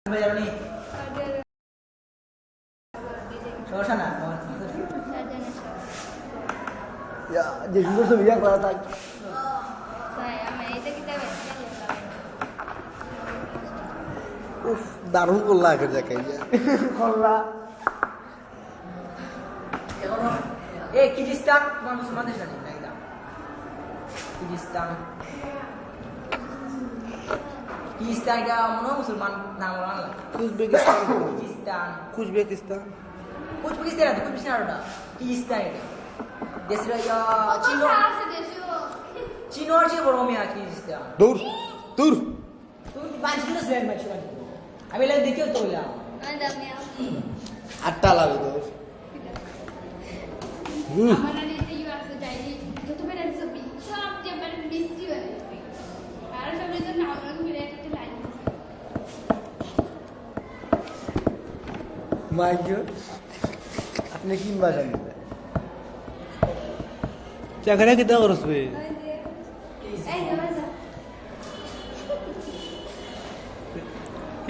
Ya, jadi gue sebenarnya kalau tak. দারুণ করলা আগের জায়গায় করলা কিরগিজস্তান তোমার মুসলমান দেশ নাকি না কিরগিজস্তান এটা মনে মুসলমান নাম বাংলা উজবেকিস্তান কিরগিজস্তান কিরগিজস্তান এটা দেশের চীনের চেয়ে বড় মেয়া কিরগিজস্তান দূর দূর তুমি বাঁচবি না স্ল্যান্ড বাঁচবি আমি এলাকা দেখেও তো বললাম আটটা লাগবে তোর আপনি কি বাসা নিতে চাকরি কিতা করছবে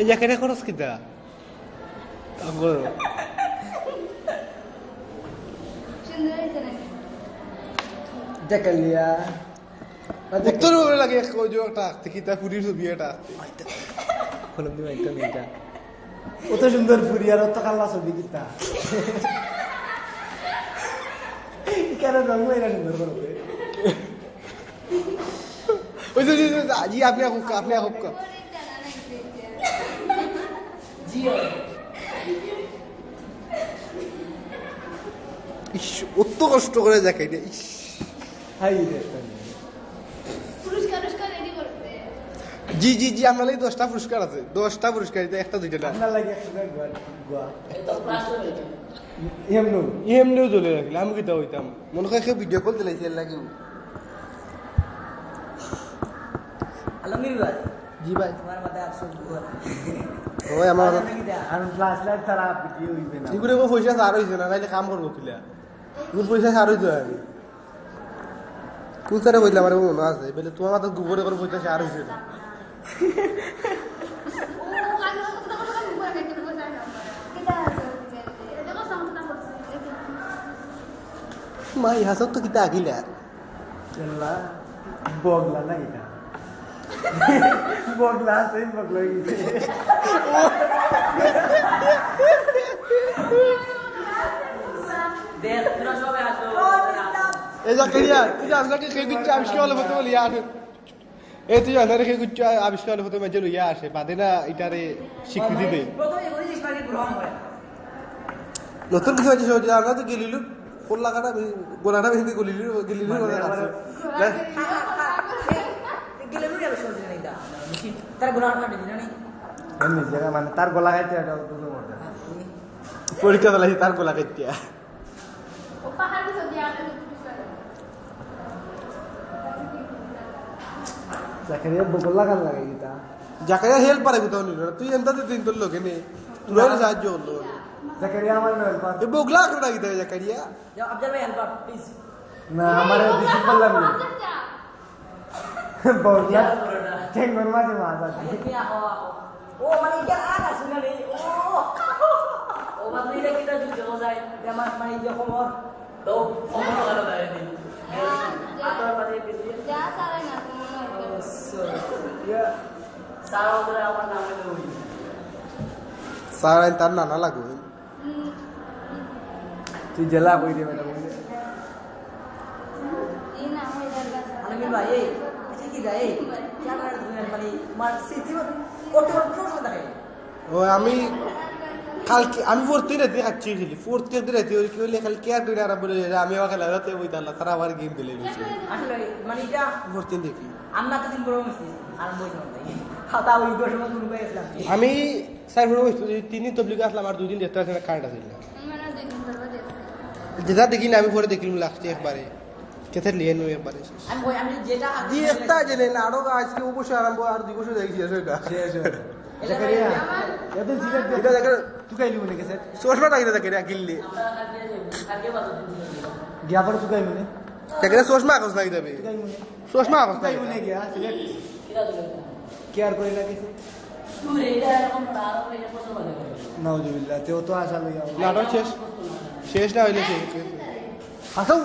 এই জায়গাটা খরচ কিতা দেখা লিয়া উত্তর লাগে একটা আসতে কিতা পুরীর ছবি একটা আসতে ফলম দিবা একটা মেয়েটা অত সুন্দর পুরী আর অত কাল্লা ছবি কিতা কেন রঙ এরা সুন্দর করবে ওই যে জি আপনি আপনি অত কষ্ট করে দেখে জি জি জি আপনার লাগে 10টা পুরস্কার আছে 10টা পুরস্কার একটা দুইটা না আপনার লাগে এমনিও চলে রাখলে আমি কিতা হইতাম মনে হয় ভিডিও কল দিলাইছি এর লাগে আলমগীর ভাই জি ভাই তোমার মাথায় আফসোস ওই আমার আর ফ্ল্যাশ লাইট ছাড়া ভিডিও হইবে না এগুলো পয়সা সার হইছে না তাইলে কাম করবো কিলা এগুলো পয়সা সার হইতো আমি কোন সারে বললাম আমার মনে আছে বলে তোমার মাথা গোবরে করে পয়সা সার হইছে না মাই হাসত তো কিতা আগিলা কেলা বগলা না এটা বগলা আছে বগলা গেছে দেখ তোরা সবাই আসো এই জাকারিয়া তুই আসলে কি কিছু আবিষ্কার হলো হতে বলি আর এই তুই জানা রেখে কিছু আবিষ্কার হলো হতে মজা লইয়া আসে বাদে না এটারে স্বীকৃতি দেই প্রথমে বলিস মাকে গ্রহণ করে নতুন কিছু আছে সহজে আমরা তো গেলিলু কোন লাগাটা গোলাটা ভেঙে গেলিলু মানে আছে গেলে নুই আবে সহজে নাই দা তার গ্রহণ করে দিনা নি এমনি জায়গা মানে তার গলা গাইতে এটা তো মরবে পরীক্ষা চালাইছি তার গোলা কাটিয়া ও পাহাড় তো দিয়া আছে জাকারিয়া বগলা গান লাগাই গিতা জাকারিয়া হেল্প পারে কোথাও নিল না তুই এমতাতে দিন তোর লোকে নে তুই সাহায্য করলো জাকারিয়া আমার নয় পার এ বগলা করে দিতে জাকারিয়া যাও আফজাল ভাই হেল্প প্লিজ না আমার দিছি বললাম বগলা টেঙ্গর মাঝে মাছ আছে ও মানে এটা আনা শুনে রে ও মানে এটা কিটা যুদ্ধ যায় আমার মানে যে খবর তো খবর ভালো লাগে নি আতর বাজে পিছিয়ে যা সারা না সারা ওদের আমার নামে লই সারা তার নানা লাগবে তুই জেলা কই দে বেটা বলে এই না হই দরকার আলমগীর ভাই এই আচ্ছা কি দা এই ক্যামেরা ধরে মানে মার সিটি করতে প্রশ্ন থাকে ও আমি কালকে আমি ফোর্থ রাতে খাচ্ছি খেলি ফোর্থ রাতে ওই কি হলে খালি কেয়ার করে আর বলে আমি ওকে লাগাতে বই তালা তারা আবার গেম খেলে গেছে আসলে মানে এটা ফোর্থ দেখি আমরা তো দিন বড় মিছি আর বই না খাতা ওই গোশ মত শুরু করে আসলাম আমি সাইফুর হইতো তিনই তবলিগ আসলাম আর দুই দিন দেখতে আসলে কারেন্ট আছিল না মানে দেখুন করবা দেখুন যেটা দেখি না আমি পরে দেখিলাম লাস্টে একবারে কেথে লিয়ে নো একবারে আমি যেটা জি একটা জেনে না আরো আজকে অবশ্যই আরম্ভ আর 2 বছর দেখি সেটা শেষ জাকারিয়া এত সিগারেট এটা দেখা তুই কাইলি মনে গেছে চশমা লাগিয়ে জাকারিয়া কিনলি গিয়া পরে তুই কাই মনে জাকারিয়া চশমা কাগজ লাগি যাবে তুই কাই মনে চশমা কাগজ তুই কাই মনে গিয়া সিগারেট কেয়ার করে না কিছু তুই এটা এরকম না আর এটা কত ভালো করে নাউজুবিল্লাহ তেও তো আশা লইয়া নাটক শেষ শেষ না হইলে শেষ হাসাও